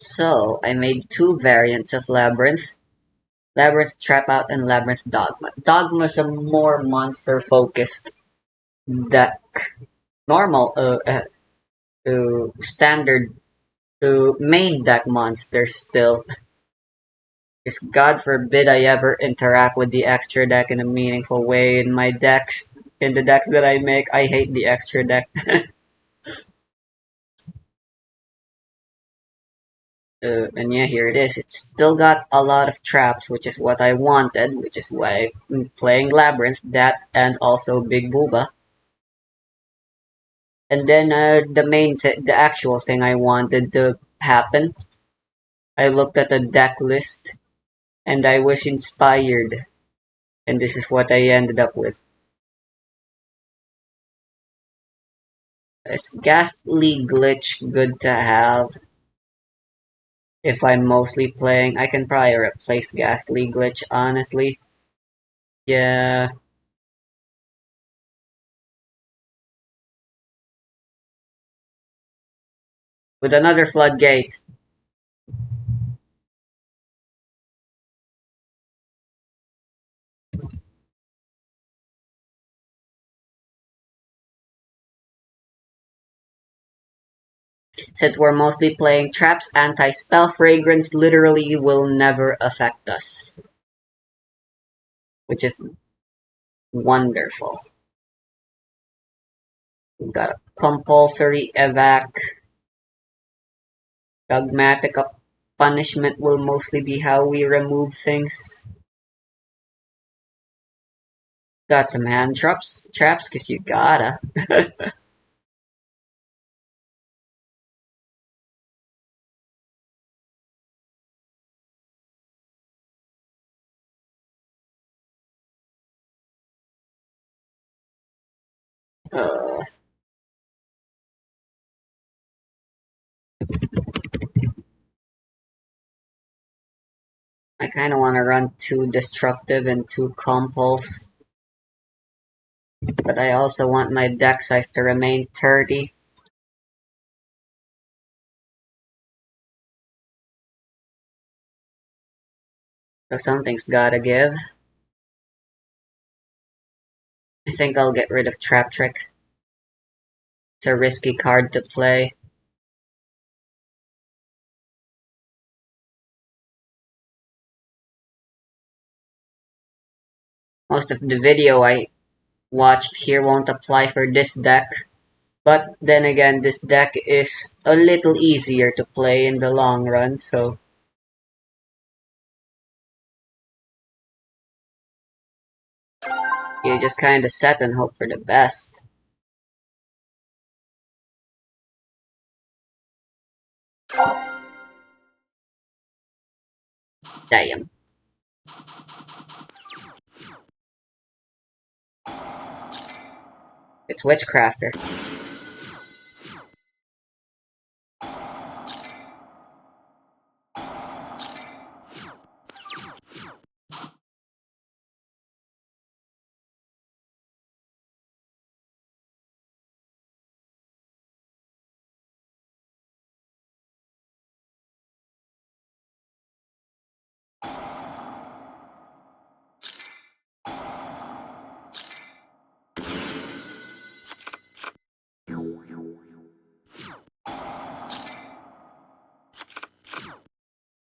So, I made two variants of Labyrinth. Labyrinth Trap Out and Labyrinth Dogma. Dogma's a more monster-focused deck. Normal, standard, main deck monsters still. Because God forbid I ever interact with the extra deck in a meaningful way in my decks. In the decks that I make, I hate the extra deck. And yeah, here it is. It's still got a lot of traps, which is what I wanted, which is why I'm playing Labyrinth, that, and also Big Booba. And then the actual thing I wanted to happen, I looked at the deck list, and I was inspired, and this is what I ended up with. Is Ghastly Glitch good to have? If I'm mostly playing, I can probably replace Ghastly Glitch, honestly. Yeah. With another Floodgate. Since we're mostly playing traps, anti-spell fragrance literally will never affect us. Which is wonderful. We've got a compulsory evac. Dogmatic punishment will mostly be how we remove things. Got some hand traps, cause you gotta. uh, I kinda wanna run 2 destructive and 2 compulse. But I also want my deck size to remain 30. So something's gotta give. I think I'll get rid of Trap Trick. It's a risky card to play. Most of the video I watched here won't apply for this deck. But then again, this deck is a little easier to play in the long run, so you just kinda set and hope for the best. Damn. It's Witchcrafter.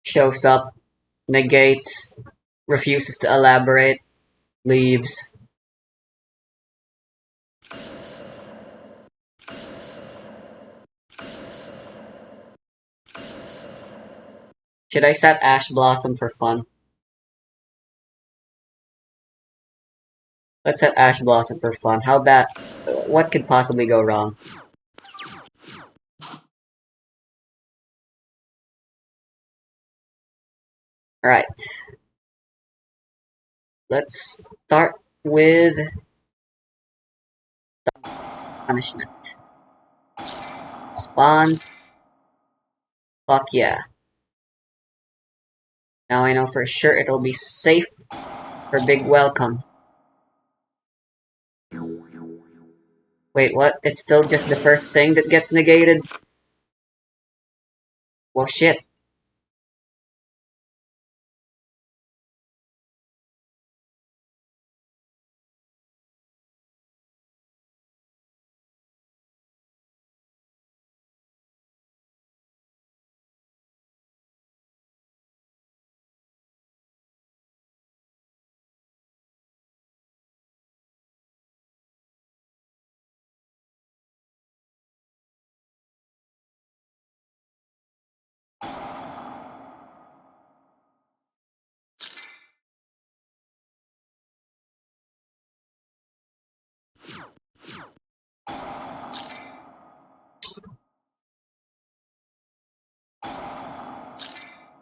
Shows up, negates, refuses to elaborate, leaves. Should I set Ash Blossom for fun? Let's set Ash Blossom for fun. How bad? What could possibly go wrong? Alright. Let's start with punishment. Spawns. Fuck yeah. Now I know for sure it'll be safe for big welcome. Wait, what? It's still just the first thing that gets negated? Well, shit.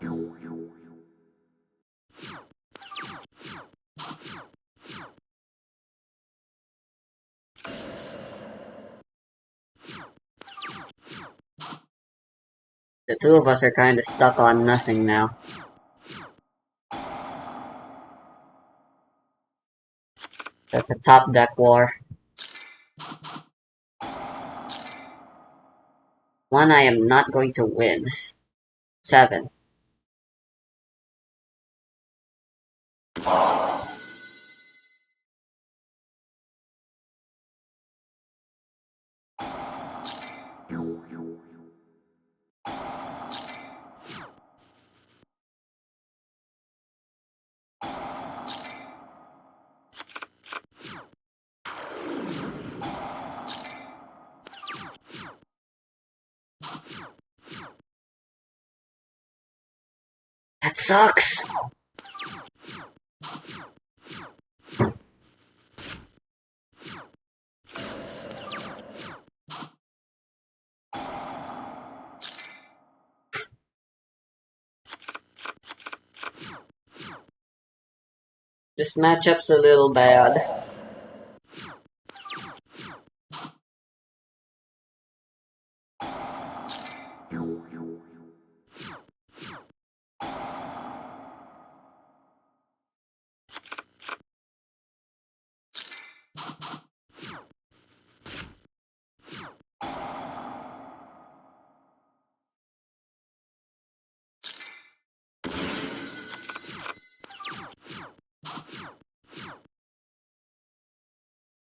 The two of us are kinda stuck on nothing now. That's a top deck war. One I am not going to win. 7. That sucks! This matchup's a little bad.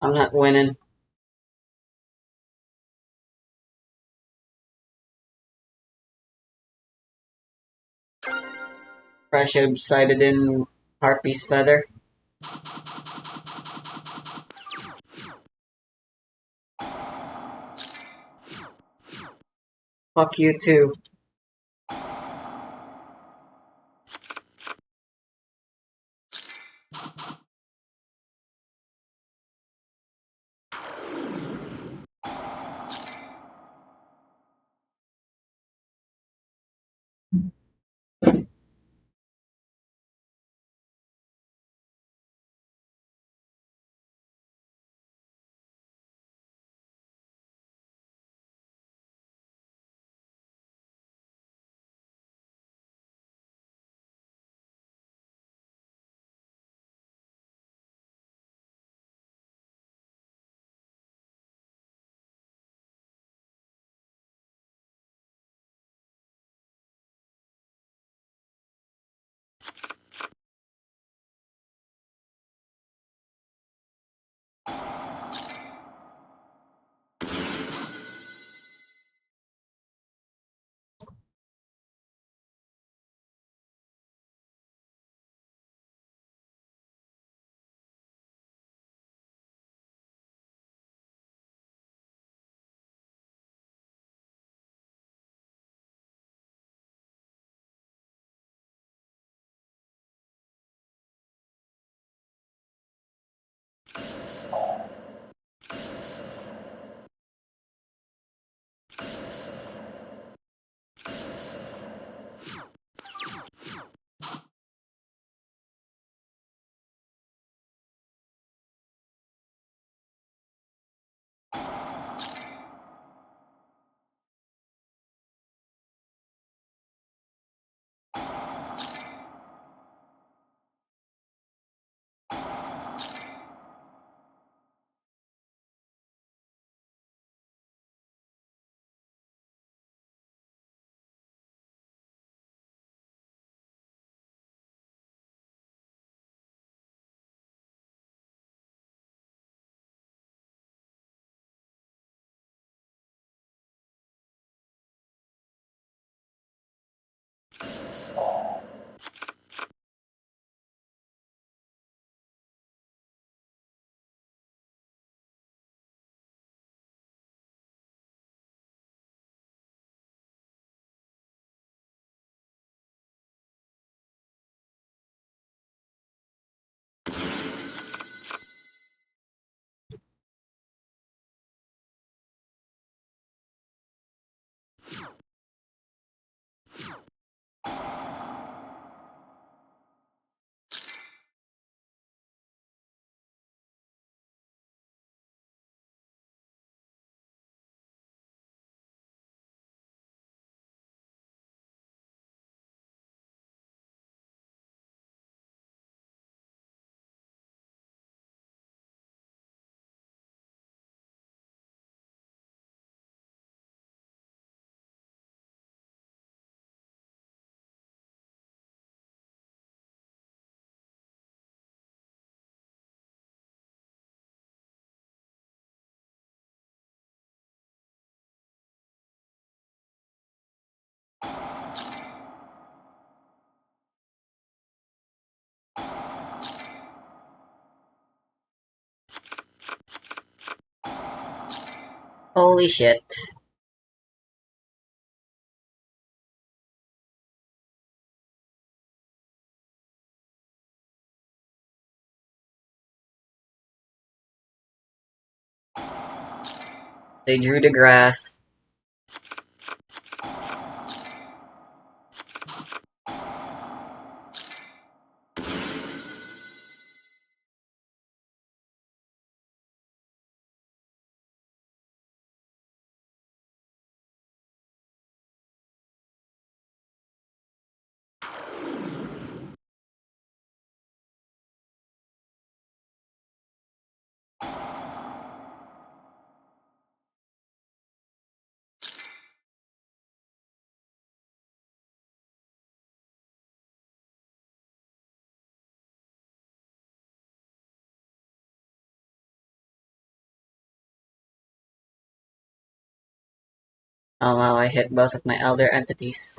I'm not winning. Probably should have decided in Harpy's Feather. Fuck you too. Holy shit. They drew the grass. Oh wow, I hit both of my elder entities.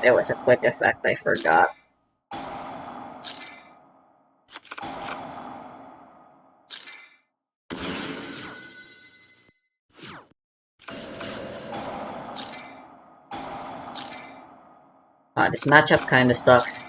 There was a quick effect I forgot. This matchup kinda sucks.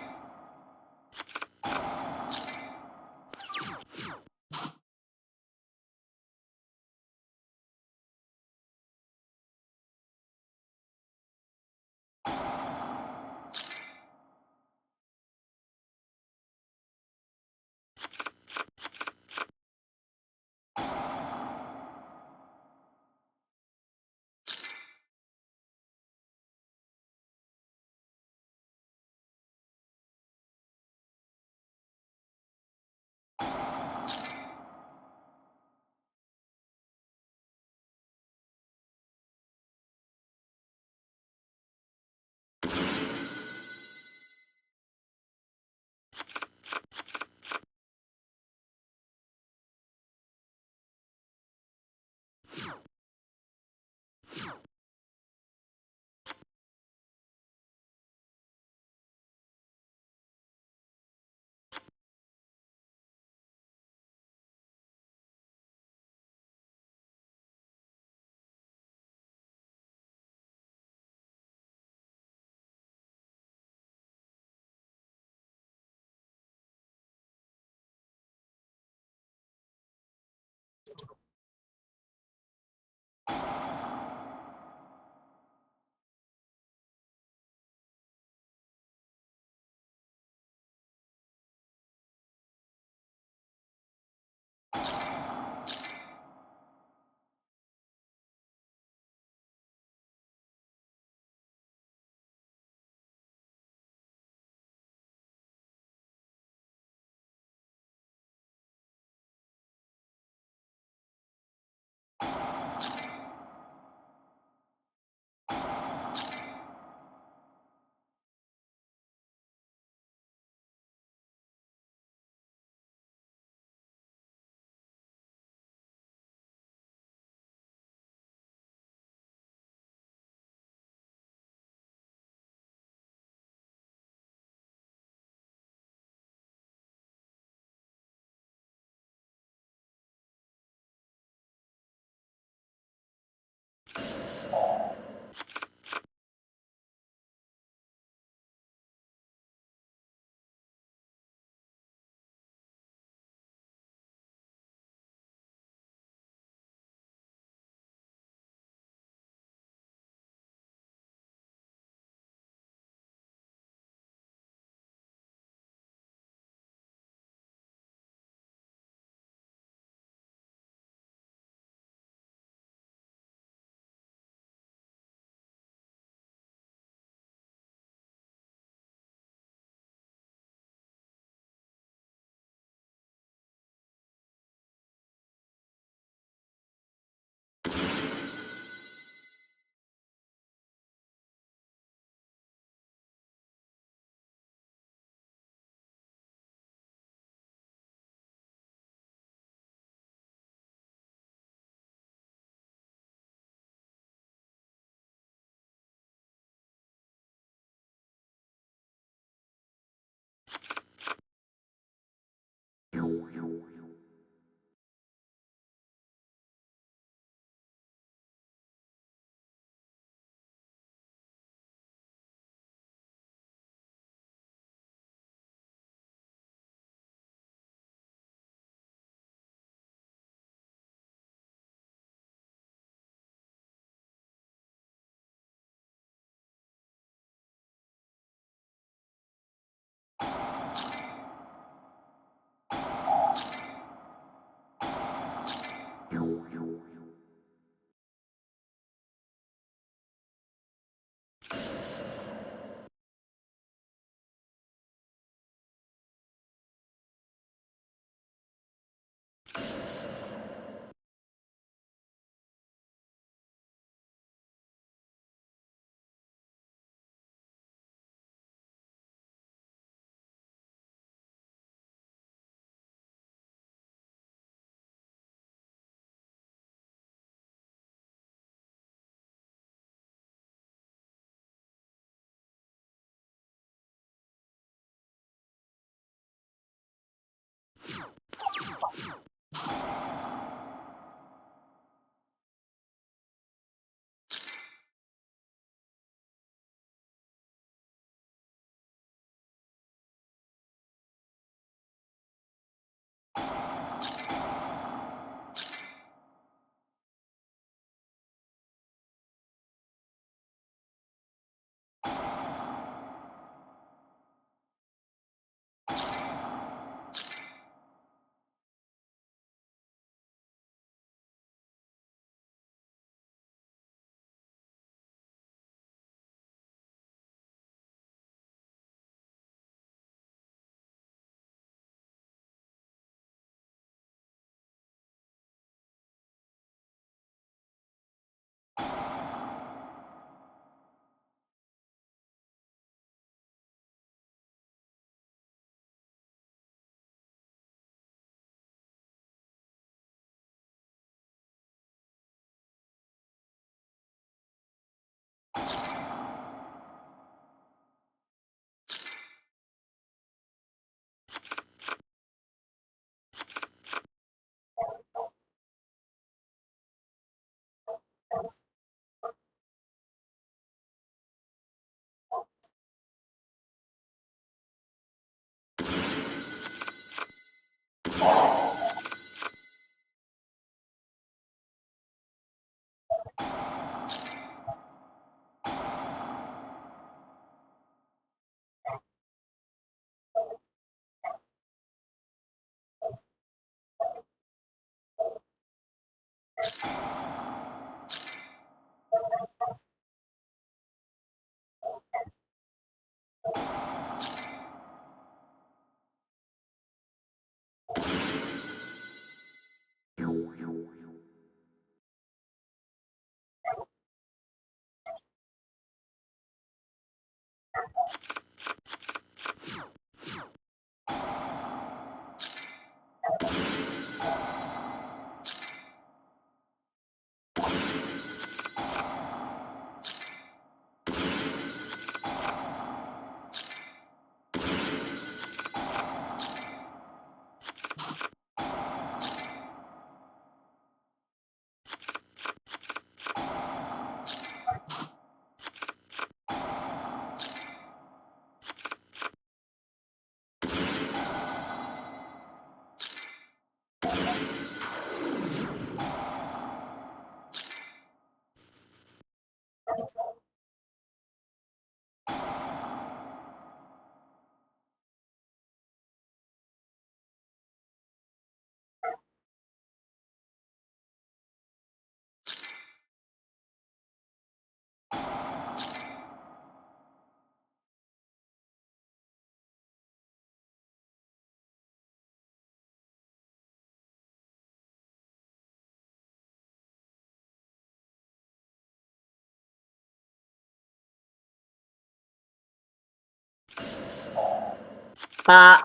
Ah,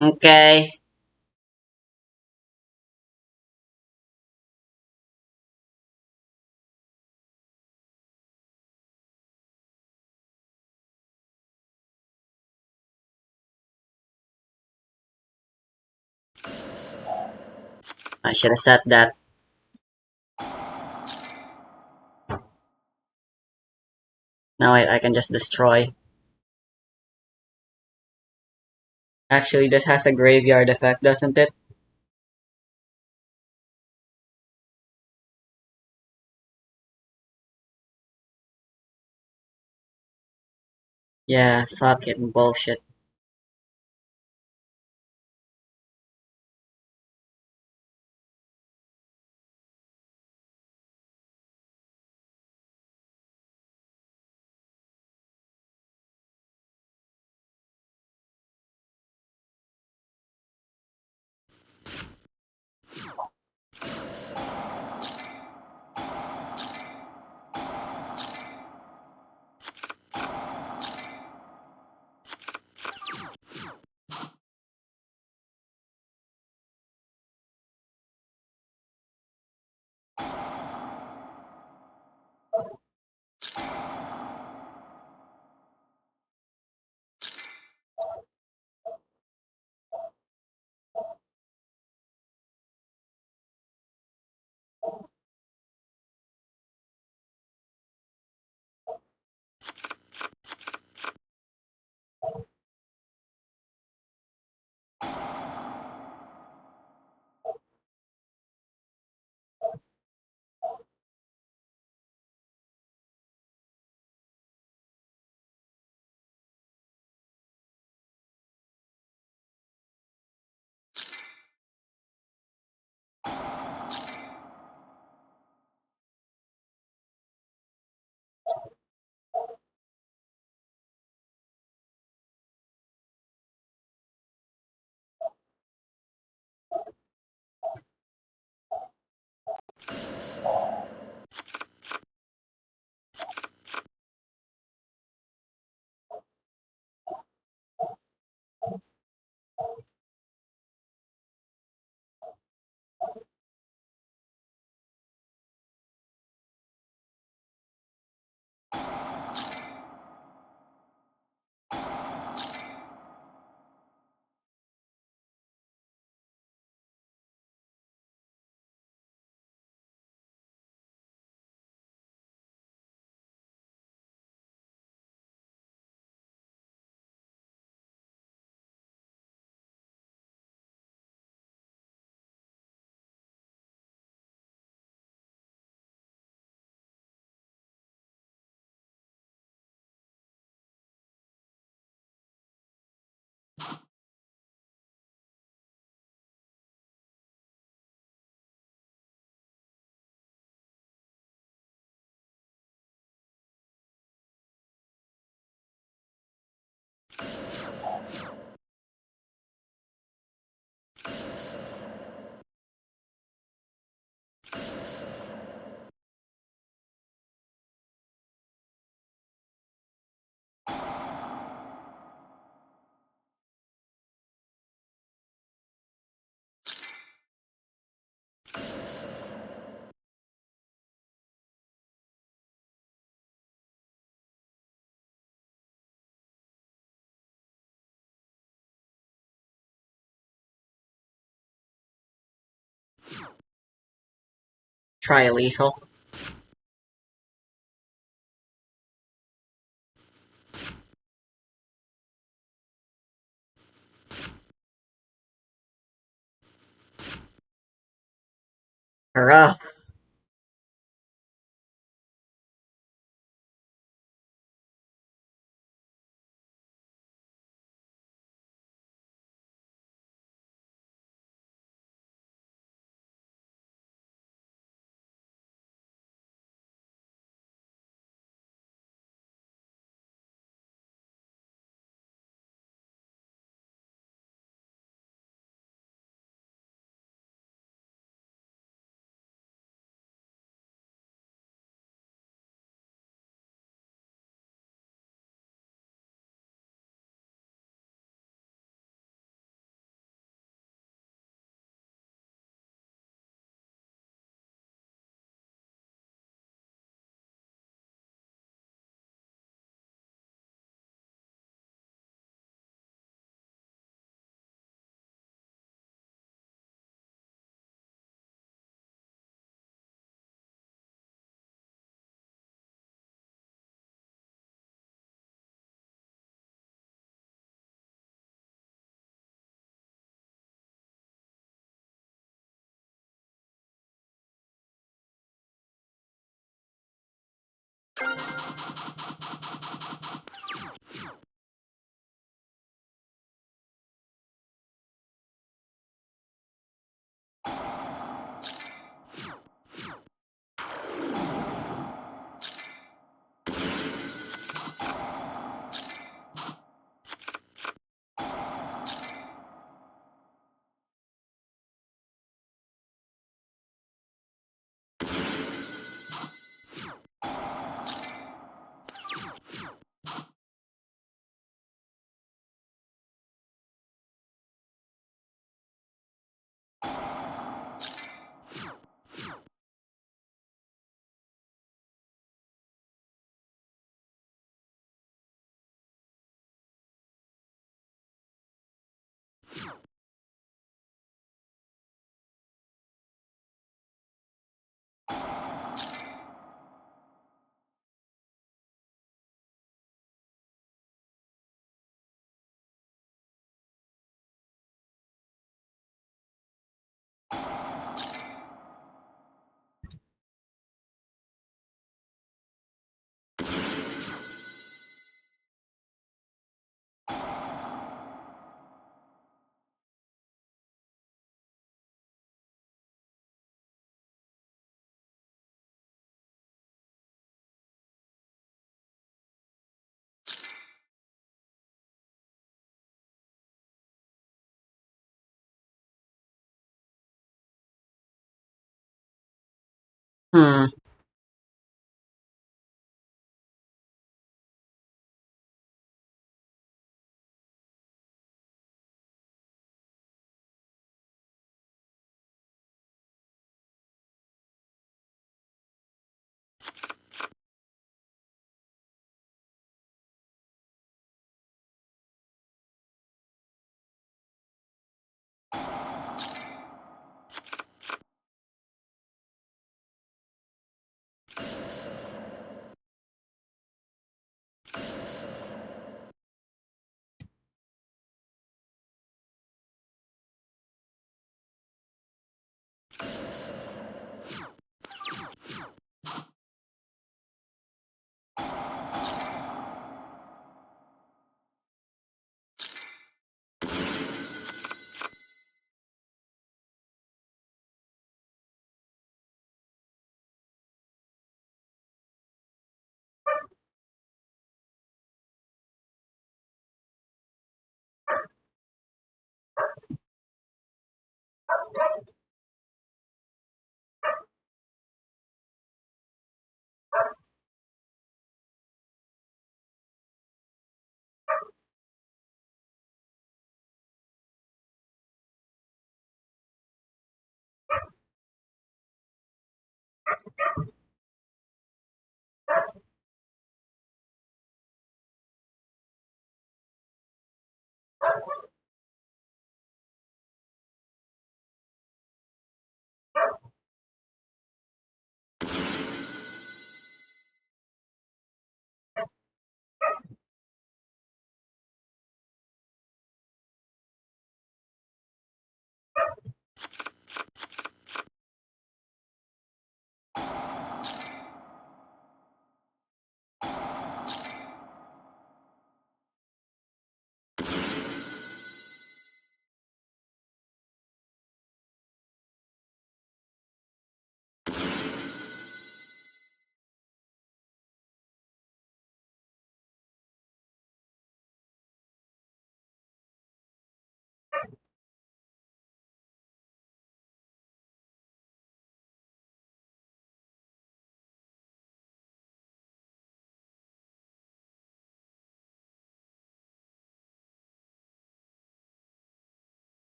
okay. I should have said that. Now I can just destroy. Actually, this has a graveyard effect, doesn't it? Yeah, fucking bullshit. Try lethal. Hurrah. Hmm.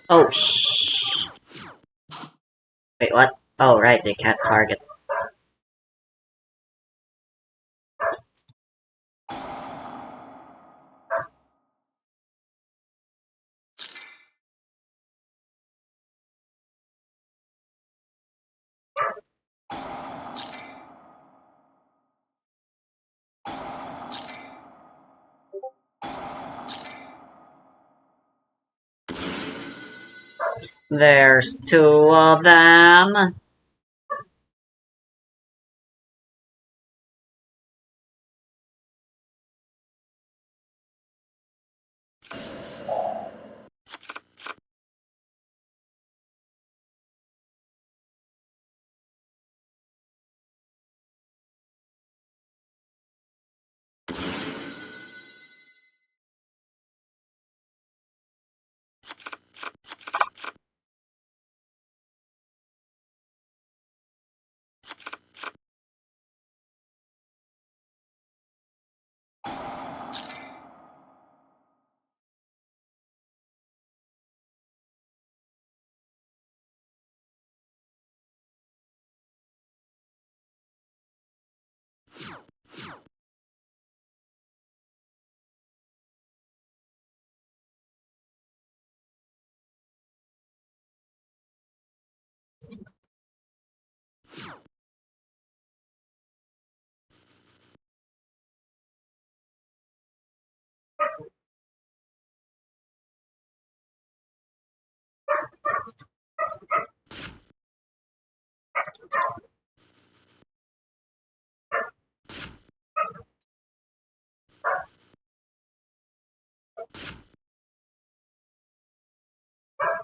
Oh, shh. Wait, what? Oh, right, they can't target. There's two of them.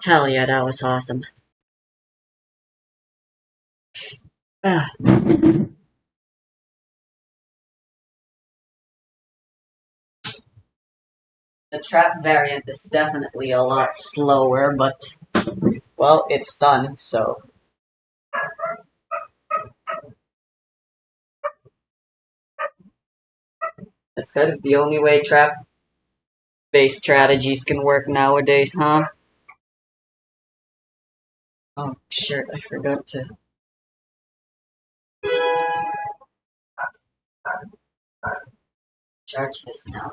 Hell yeah, that was awesome. Ah, the trap variant is definitely a lot slower, but, well, it's done, so that's kind of the only way trap-based strategies can work nowadays, huh? Oh, shit, I forgot to charge this now.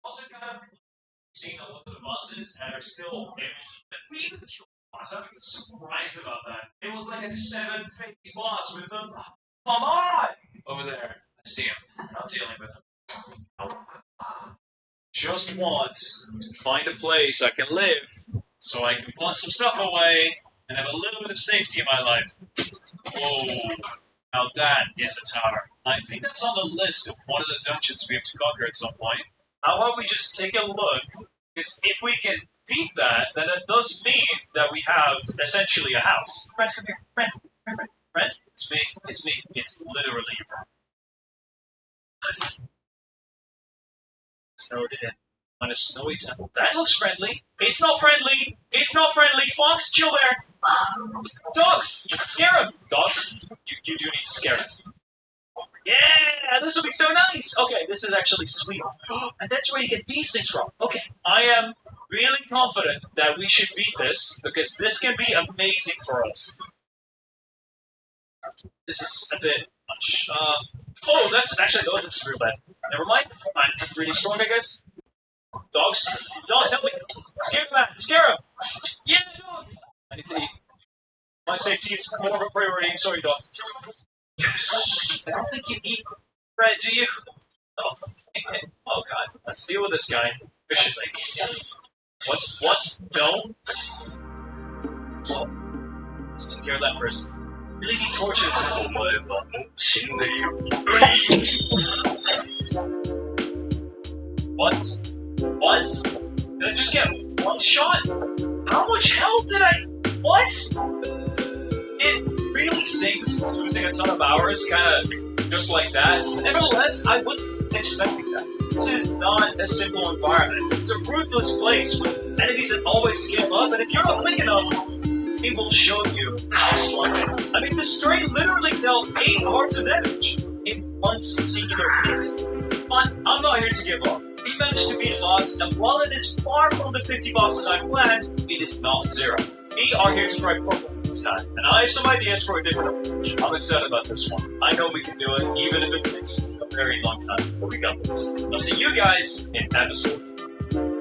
Also kind of seen a lot of the buses and are still able to we even killed the boss. I'm surprised about that. It was like a 7-phase boss with them. Come on! Over there. I see him. I'm dealing with him. Just want to find a place I can live so I can put some stuff away and have a little bit of safety in my life. Whoa. Now that is a tower. I think that's on the list of one of the dungeons we have to conquer at some point. How about we just take a look? Because if we can beat that, then it does mean that we have essentially a house. Friend, come here. Friend, friend. It's me. It's me. It's literally your friend. Snowed in on a snowy temple. That looks friendly. It's not friendly. It's not friendly. Fox, chill there. Dogs, scare him. Dogs, you do need to scare him. Yeah, this will be so nice. Okay, this is actually sweet. And that's where you get these things from. Okay, I am really confident that we should beat this because this can be amazing for us. This is a bit much. Oh, that's actually, oh, that's real bad. Never mind. I'm really strong, I guess. Dogs, help me. Scare him, man. Scare him. Yeah, dog. I need to eat. My safety is more of a priority. Sorry, dog. Yes. I don't think you eat bread, do you? Oh, oh God. Let's deal with this guy efficiently. What's no? Oh, let's take care of that first. Really need torches. What? Did I just get one shot? How much health did I? What? It really stings losing a ton of hours, kind of just like that. Nevertheless, I was expecting that. This is not a simple environment. It's a ruthless place with enemies that always scale up, and if you're not quick enough, it will show you how strong they are. I mean, the stray literally dealt 8 hearts of damage in one singular hit. But I'm not here to give up. We managed to beat boss, and while it is far from the 50 bosses I planned, it is not 0. We are here to try purple this time, and I have some ideas for a different approach. I'm excited about this one. I know we can do it, even if it takes a very long time, but we got this. I'll see you guys in episode 2.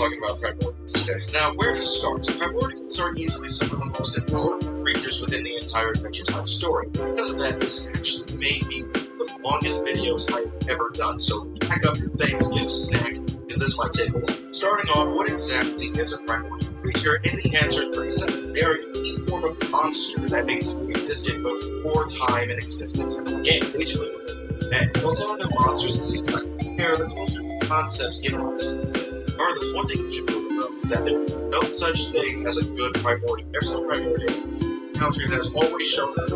talking about primordials today. Now, where to start? Primordials are easily some of the most important creatures within the entire Adventure Time story. Because of that, this actually may be the longest videos I've ever done, so pack up your things, get a snack, because this might take a while. Starting off, what exactly is a primordial creature? And the answer is pretty simple. They are a unique form of monster that basically existed before time and existence in the game. Basically, and although the monsters is exactly compare, the closer concepts get on this. Regardless, one thing you should know is that there is no such thing as a good primordial. There's no primordial encounter that has always shown us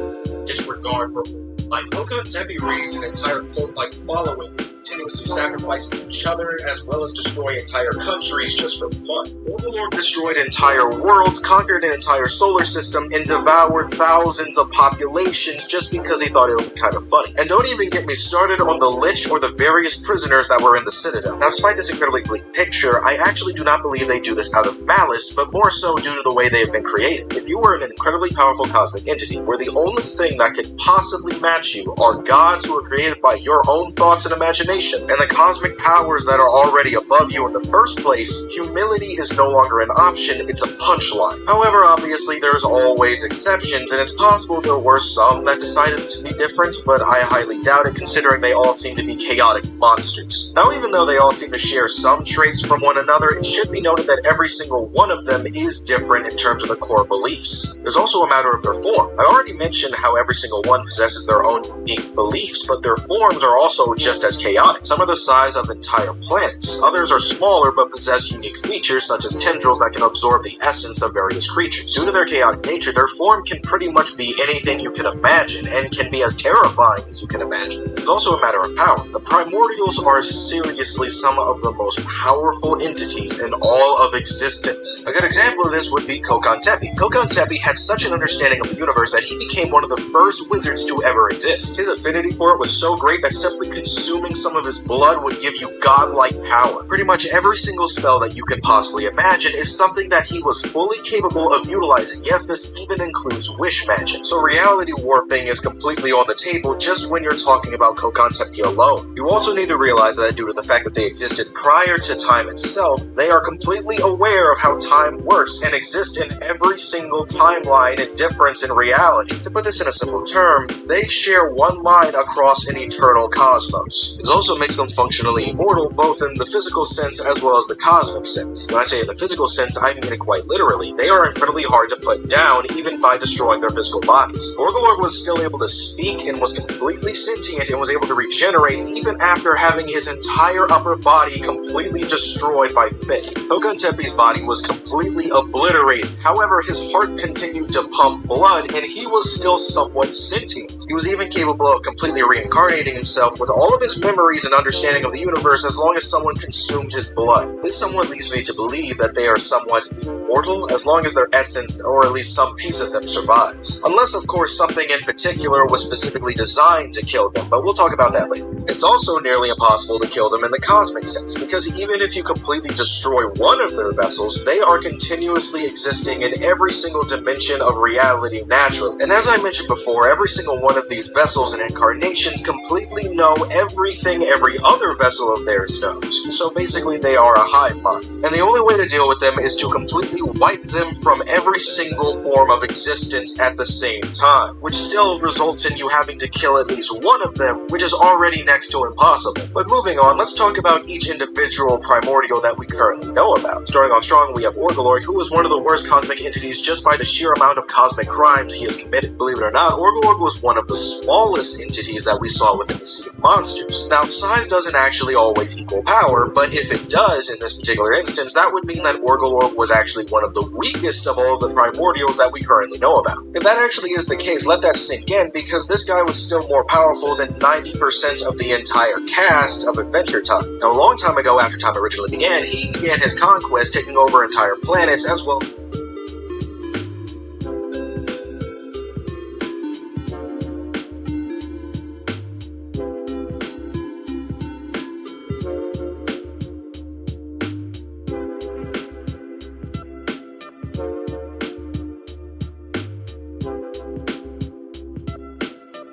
disregard for life. Locusts have raised an entire cult-like following, continuously sacrificing each other as well as destroy entire countries just for fun. Overlord destroyed entire worlds, conquered an entire solar system, and devoured thousands of populations just because he thought it would be kind of funny. And don't even get me started on the Lich or the various prisoners that were in the Citadel. Now, despite this incredibly bleak picture, I actually do not believe they do this out of malice, but more so due to the way they have been created. If you were an incredibly powerful cosmic entity, where the only thing that could possibly match you are gods who are created by your own thoughts and imagination, isolation, and the cosmic powers that are already above you in the first place, humility is no longer an option, it's a punchline. However, obviously there's always exceptions, and it's possible there were some that decided to be different, but I highly doubt it considering they all seem to be chaotic monsters. Now, even though they all seem to share some traits from one another, it should be noted that every single one of them is different in terms of the core beliefs. There's also a matter of their form. I already mentioned how every single one possesses their own unique beliefs, but their forms are also just as chaotic. Some are the size of entire planets. Others are smaller but possess unique features such as tendrils that can absorb the essence of various creatures. Due to their chaotic nature, their form can pretty much be anything you can imagine and can be as terrifying as you can imagine. It's also a matter of power. The primordials are seriously some of the most powerful entities in all of existence. A good example of this would be Kokon Tepe. Kokon Tepe had such an understanding of the universe that he became one of the first wizards to ever exist. His affinity for it was so great that simply consuming some of his blood would give you godlike power. Pretty much every single spell that you can possibly imagine is something that he was fully capable of utilizing. Yes, this even includes wish magic. So reality warping is completely on the table just when you're talking about Kokon Tepe alone. You also need to realize that due to the fact that they existed prior to time itself, they are completely aware of how time works and exist in every single timeline and difference in reality. To put this in a simple term, they share one line across an eternal cosmos. This also makes them functionally immortal both in the physical sense as well as the cosmic sense. When I say in the physical sense, I mean it quite literally. They are incredibly hard to put down even by destroying their physical bodies. Orgolorg was still able to speak and was completely sentient and was able to regenerate even after having his entire upper body completely destroyed by Fate. Kokon Tepe's body was completely obliterated. However, his heart continued to pump blood and he was still somewhat sentient. He was even capable of completely reincarnating himself with all of his memories and understanding of the universe as long as someone consumed his blood. This somewhat leads me to believe that they are somewhat immortal as long as their essence, or at least some piece of them, survives. Unless, of course, something in particular was specifically designed to kill them, but we'll talk about that later. It's also nearly impossible to kill them in the cosmic sense, because even if you completely destroy one of their vessels, they are continuously existing in every single dimension of reality naturally. And as I mentioned before, every single one of these vessels and incarnations completely know everything every other vessel of theirs knows. So basically they are a hive mind. And the only way to deal with them is to completely wipe them from every single form of existence at the same time, which still results in you having to kill at least one of them, which is already next to impossible. But moving on, let's talk about each individual primordial that we currently know about. Starting off strong, we have Orgolorg, who is one of the worst cosmic entities just by the sheer amount of cosmic crimes he has committed. Believe it or not, Orgolorg was one of the smallest entities that we saw within the Sea of Monsters. Now, size doesn't actually always equal power, but if it does in this particular instance, that would mean that Orgolorg was actually one of the weakest of all of the primordials that we currently know about. If that actually is the case, let that sink in, because this guy was still more powerful than 90% of the entire cast of Adventure Time. Now, a long time ago, after time originally began, he began his conquest, taking over entire planets as well.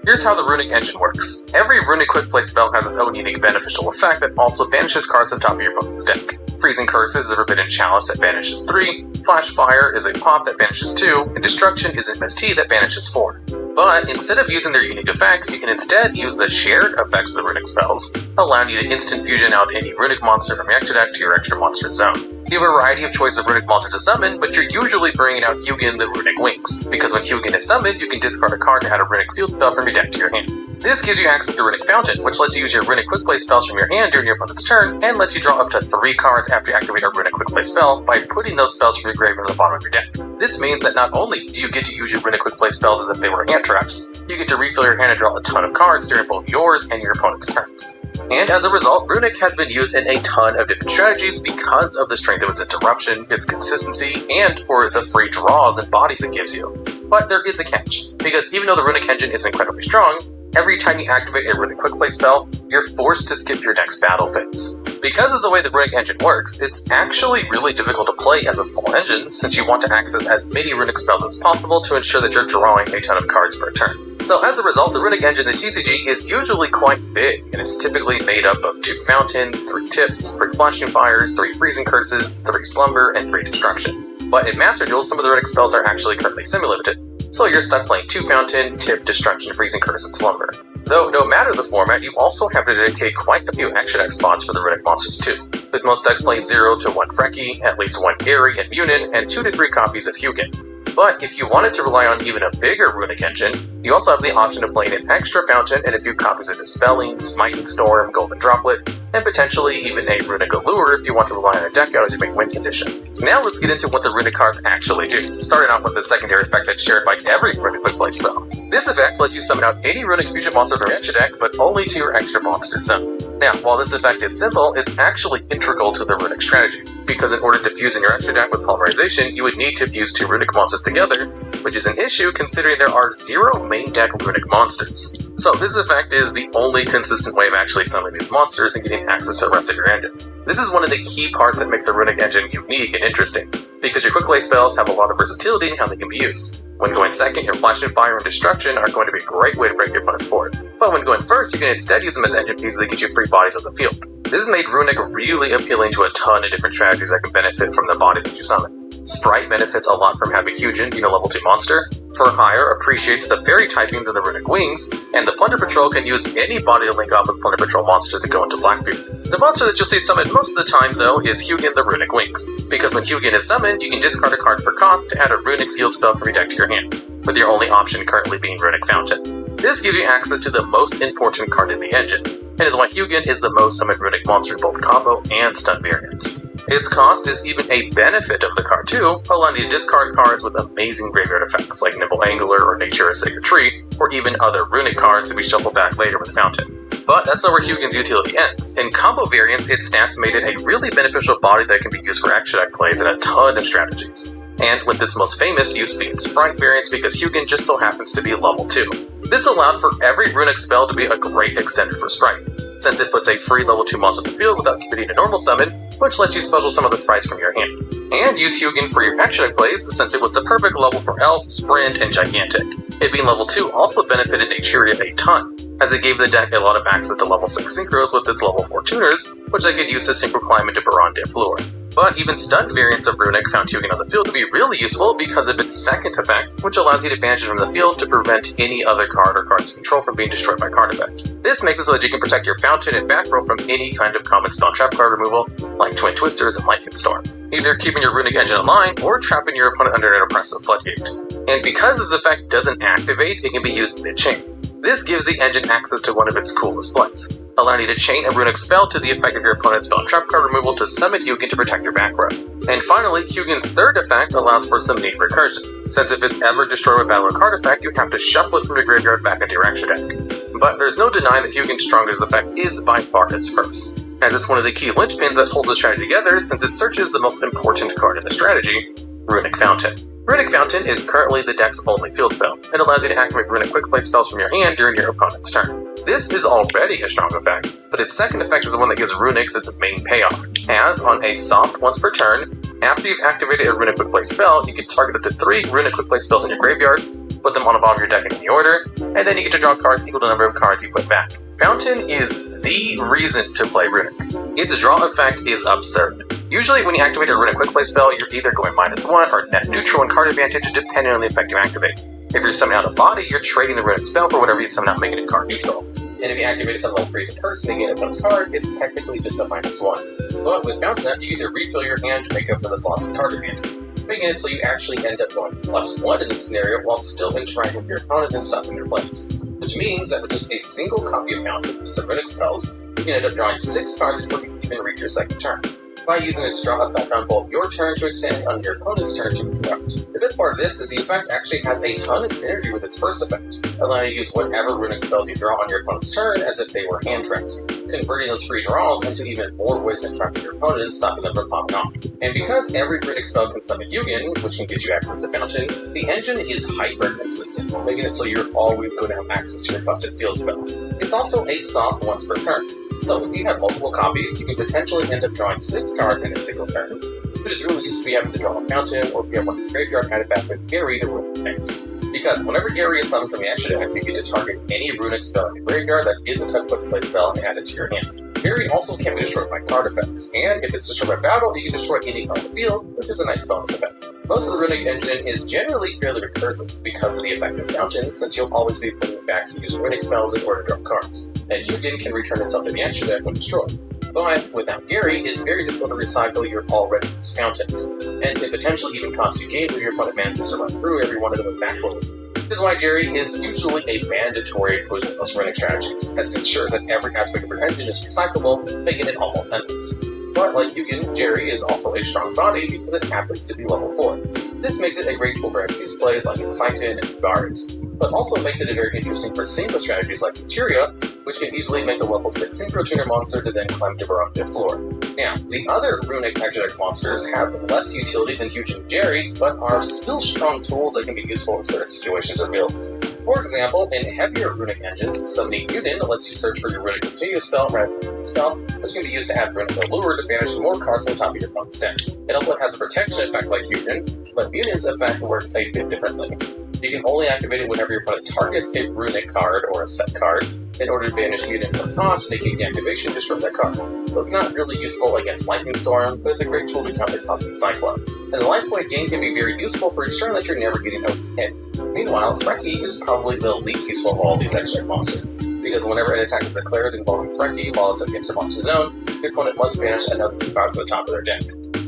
Here's how the runic engine works. Every runic quick play spell has its own unique beneficial effect that also banishes cards on top of your opponent's deck. Freezing Curses is a Forbidden Chalice that banishes 3, Flash Fire is a pop that banishes 2, and Destruction is an MST that banishes 4. But instead of using their unique effects, you can instead use the shared effects of the runic spells, allowing you to instant fusion out any runic monster from your extra deck to your extra monster zone. You have a variety of choices of runic monsters to summon, but you're usually bringing out Hugin the Runic Wings, because when Hugin is summoned, you can discard a card to add a runic field spell from your deck to your hand. This gives you access to Runic Fountain, which lets you use your runic quick play spells from your hand during your opponent's turn, and lets you draw up to 3 cards after you activate a runic quick play spell by putting those spells from your graveyard to the bottom of your deck. This means that not only do you get to use your runic quick play spells as if they were hand traps, you get to refill your hand and draw a ton of cards during both yours and your opponent's turns. And as a result, Runic has been used in a ton of different strategies because of the strength of its interruption, its consistency, and for the free draws and bodies it gives you. But there is a catch, because even though the Runic engine is incredibly strong, every time you activate a Runic quick play spell, you're forced to skip your next battle phase. Because of the way the Runic engine works, it's actually really difficult to play as a small engine, since you want to access as many Runic spells as possible to ensure that you're drawing a ton of cards per turn. So as a result, the runic engine in TCG is usually quite big, and is typically made up of 2 fountains, 3 tips, 3 flashing fires, 3 freezing curses, 3 slumber, and 3 destruction. But in Master Duels, some of the runic spells are actually currently semi-limited, so you're stuck playing 2 fountain, tip, destruction, freezing curse, and slumber. Though no matter the format, you also have to dedicate quite a few extra deck spots for the runic monsters too, with most decks playing 0 to 1 Freki, at least 1 Gary and Munin, and 2 to 3 copies of Hugin. But if you wanted to rely on even a bigger runic engine, you also have the option of playing an extra fountain and a few copies of Dispelling, Smiting Storm, Golden Droplet, and potentially even a runic allure if you want to rely on a deck out as you make win condition. Now let's get into what the runic cards actually do, starting off with the secondary effect that's shared by every runic quick play spell. This effect lets you summon out any runic fusion monster from your extra deck, but only to your extra monster zone. Now, while this effect is simple, it's actually integral to the runic strategy, because in order to fuse in your extra deck with polymerization, you would need to fuse 2 runic monsters together, which is an issue considering there are 0 main deck runic monsters. So this effect is the only consistent way of actually summoning these monsters and getting access to the rest of your engine. This is one of the key parts that makes the runic engine unique and interesting, because your quick play spells have a lot of versatility in how they can be used. When going second, your Flash and Fire and Destruction are going to be a great way to break your opponent's board, but when going first, you can instead use them as engine pieces that get you free bodies on the field. This has made Runic really appealing to a ton of different strategies that can benefit from the body that you summon. Sprite benefits a lot from having Hugin being a level 2 monster, For Hire appreciates the fairy typings of the Runic Wings, and the Plunder Patrol can use any body to link up with Plunder Patrol monsters to go into Blackbeard. The monster that you'll see summoned most of the time, though, is Hugin the Runic Wings, because when Hugin is summoned, you can discard a card for cost to add a Runic field spell from your deck to your hand, with your only option currently being Runic Fountain. This gives you access to the most important card in the engine, and is why Hugin is the most summoned Runic monster in both combo and stun variants. Its cost is even a benefit of the card too, allowing you to discard cards with amazing graveyard effects like Nimble Angler or Nature's Sacred Tree, or even other runic cards to be shuffled back later with Fountain. But that's not where Hugin's utility ends. In combo variants, its stats made it a really beneficial body that can be used for extra deck plays in a ton of strategies. And with its most famous use being Sprite variants, because Hugin just so happens to be level 2. This allowed for every runic spell to be a great extender for Sprite, since it puts a free level 2 monster in the field without committing a normal summon, which lets you special some of the sprites from your hand. And use Hugin for your extra deck plays, since it was the perfect level for Elf, Sprint, and Gigantic. It being level 2 also benefited Naturia a ton, as it gave the deck a lot of access to level 6 synchros with its level 4 tuners, which they could use to synchro climb into Baron de Fleur. But even stunned variants of Runic found Hugin on the field to be really useful because of its second effect, which allows you to banish it from the field to prevent any other card or cards you control from being destroyed by card effect. This makes it so that you can protect your Fountain and back row from any kind of common spell trap card removal, like Twin Twisters and Lightning Storm, either keeping your Runic engine aligned or trapping your opponent under an oppressive floodgate. And because this effect doesn't activate, it can be used mid-chain. This gives the engine access to one of its coolest plays, allowing you to chain a runic spell to the effect of your opponent's spell and trap card removal to summon Hugin to protect your back row. And finally, Hugin's third effect allows for some neat recursion, since if it's ever destroyed with battle or card effect, you have to shuffle it from your graveyard back into your extra deck. But there's no denying that Hugin's strongest effect is by far its first, as it's one of the key linchpins that holds the strategy together since it searches the most important card in the strategy, Runic Fountain. Runic Fountain is currently the deck's only field spell, and allows you to activate Runic quick play spells from your hand during your opponent's turn. This is already a strong effect, but its second effect is the one that gives Runics its main payoff, as on a soft once per turn, after you've activated a Runic quick play spell, you can target up to 3 Runic quick play spells in your graveyard, put them on the bottom of your deck in any order, and then you get to draw cards equal to the number of cards you put back. Fountain is the reason to play Runic. Its draw effect is absurd. Usually when you activate a Runic quick play spell, you're either going -1 or net neutral in card advantage depending on the effect you activate. If you're summoning out a body, you're trading the Runic spell for whatever you summon out, making it card neutral. And if you activate some level freeze curse and you get opponent's card, it's technically just a -1. But with Fountain, you either refill your hand to make up for this loss of card advantage, making it so you actually end up going +1 in this scenario while still interacting with your opponent and stopping their plays. Which means that with just a single copy of Fountain and some Runic spells, you can end up drawing 6 cards before you even reach your second turn, by using its draw effect on both your turn to extend and your opponent's turn to interrupt. The best part of this is the effect actually has a ton of synergy with its first effect, allowing you to use whatever Runic spells you draw on your opponent's turn as if they were hand tricks, converting those free draws into even more ways to trap your opponent and stopping them from popping off. And because every Runic spell can summon Hugin, which can get you access to Fountain, the engine is hyper-consistent, making it so you're always going to have access to your requested field spell. It's also a soft once per turn. So if you have multiple copies, you can potentially end up drawing 6 cards in a single turn, which is really useful if you happen to draw a Fountain, or if you have one in the graveyard added back with Gary to ruin things. Because whenever Gary is summoned from the action deck, you get to target any runic spell in your graveyard that isn't a quick play spell and add it to your hand. Gary also can be destroyed by card effects, and if it's destroyed by battle, you can destroy any card on the field, which is a nice bonus effect. Most of the runic engine is generally fairly recursive because of the effect of fountain, since you'll always be putting it back to use runic spells in order to draw cards, and Hugin can return itself to the action deck when destroyed. But without Gary, it's very difficult to recycle your already used fountains, and it potentially even costs you games if your opponent manages to run through every one of them with backloading. This is why Gary is usually a mandatory inclusion in most runic strategies, as it ensures that every aspect of your engine is recyclable, making it almost endless. But like Hugin, Jerry is also a strong body because it happens to be level 4. This makes it a great tool for MC's plays like Excited and Guards, but also makes it very interesting for synchro strategies like Materia, which can easily make a level 6 synchro tuner monster to then climb to Baroque floor. Now, the other runic exotic monsters have less utility than Hugin and Jerry, but are still strong tools that can be useful in certain situations or builds. For example, in heavier runic engines, summoning Hugin lets you search for your runic continuous spell rather than a spell, which can be used to add runic allure to banish more cards on top of your opponent's deck. It also has a protection effect like Hugin, but Munin's effect works a bit differently. You can only activate it whenever your opponent targets a runic card or a set card in order to banish Munin for cost, making the activation destroy that card. So it's not really useful against Lightning Storm, but it's a great tool to counter Cosmic Cyclone. And the life point gain can be very useful for ensuring that you're never getting overhit. Meanwhile, Frecky is probably the least useful of all these extra monsters, because whenever an attack is declared involving Frecky while it's at the extra monster zone, your opponent must banish another 2 cards to the top of their deck.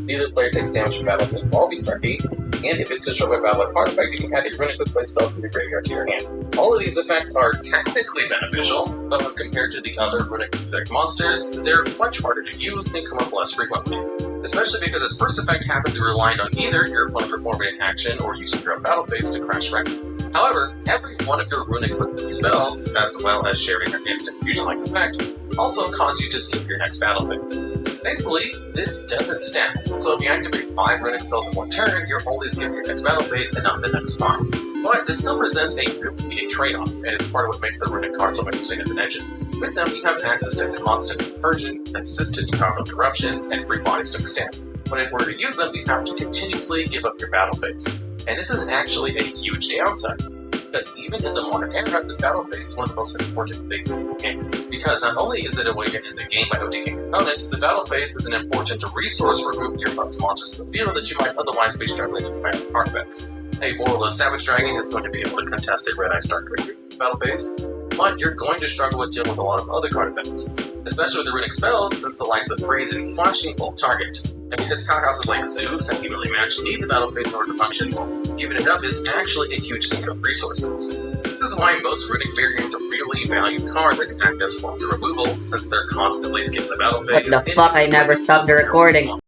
Neither player takes damage from battles involving Frecky, and if it's destroyed by battle with card effect, you can add a runic quick play spell from your graveyard to your hand. All of these effects are technically beneficial, but when compared to the other runic monsters, they're much harder to use and come up less frequently. Especially because its first effect happens to rely on either your opponent performing an action or using your battle phase to crash Frecky. However, every one of your runic quick play spells, as well as sharing an instant fusion-like effect, also cause you to skip your next battle phase. Thankfully, this doesn't stack, so if you activate 5 runic spells in one turn, you're only skipping your next battle phase and not the next 5. But this still presents a really trade-off, and it's part of what makes the runic card so interesting as an engine. With them, you have access to constant recursion, consistent powerful interruptions, and free bodies to extend. But in order to use them, you have to continuously give up your battle phase. And this is actually a huge downside, because even in the modern era, the battle phase is one of the most important phases in the game. Because not only is it a way to end the game by OTKing an opponent, the battle phase is an important resource for moving your opponent's monsters to the field that you might otherwise be struggling to fight with card effects. A Warlord Savage Dragon is going to be able to contest a Red Eye Star battle phase, but you're going to struggle with dealing with a lot of other card effects, especially with the runic spells, since the likes of Freeze and Flashing won't target. And because powerhouses like Zeus and Evenly Matched need the battle phase in order to function, giving it up is actually a huge sink of resources. This is why most runic variants are really valued cards that can act as forms of removal, since they're constantly skipping the battle phase. What the fuck? I never stopped the recording.